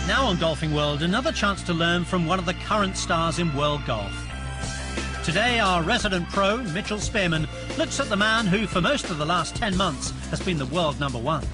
Now on Golfing World, another chance to learn from one of the current stars in world golf. Today, our resident pro, Mitchell Spearman, looks at the man who, for most of the last 10 months, has been the world #1.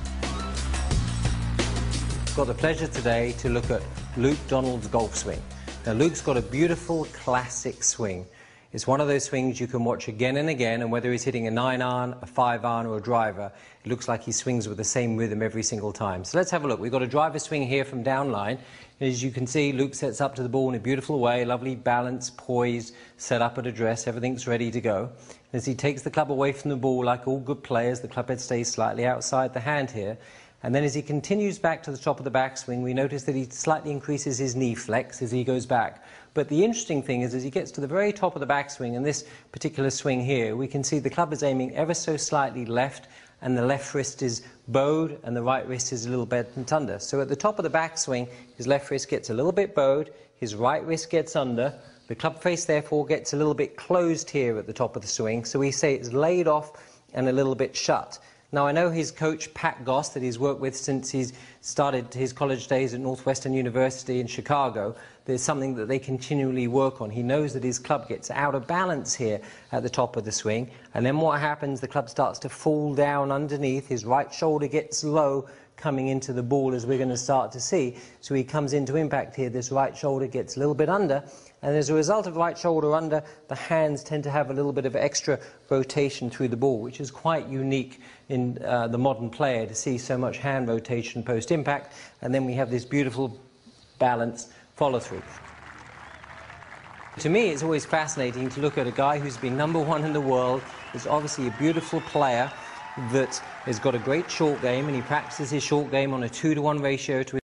Got the pleasure today to look at Luke Donald's golf swing. Now, Luke's got a beautiful classic swing. It's one of those swings you can watch again and again, and whether he's hitting a 9-iron, a 5-iron or a driver, it looks like he swings with the same rhythm every single time. So let's have a look. We've got a driver swing here from downline. As you can see, Luke sets up to the ball in a beautiful way, lovely balance, poise, set up at address, everything's ready to go. As he takes the club away from the ball, like all good players, the club head stays slightly outside the hand here. And then as he continues back to the top of the backswing, we notice that he slightly increases his knee flex as he goes back. But the interesting thing is, as he gets to the very top of the backswing, in this particular swing here, we can see the club is aiming ever so slightly left, and the left wrist is bowed, and the right wrist is a little bent under. So at the top of the backswing, his left wrist gets a little bit bowed, his right wrist gets under, the club face therefore gets a little bit closed here at the top of the swing, so we say it's laid off and a little bit shut. Now, I know his coach, Pat Goss, that he's worked with since he's started his college days at Northwestern University in Chicago, there's something that they continually work on. He knows that his club gets out of balance here at the top of the swing, and then what happens, the club starts to fall down underneath, his right shoulder gets low coming into the ball, as we're going to start to see. So he comes into impact here, this right shoulder gets a little bit under, and as a result of right shoulder under, the hands tend to have a little bit of extra rotation through the ball, which is quite unique in the modern player to see so much hand rotation post-impact, and then we have this beautiful balanced follow-through. To me, it's always fascinating to look at a guy who's been #1 in the world, is obviously a beautiful player that has got a great short game, and he practices his short game on a 2-to-1 ratio to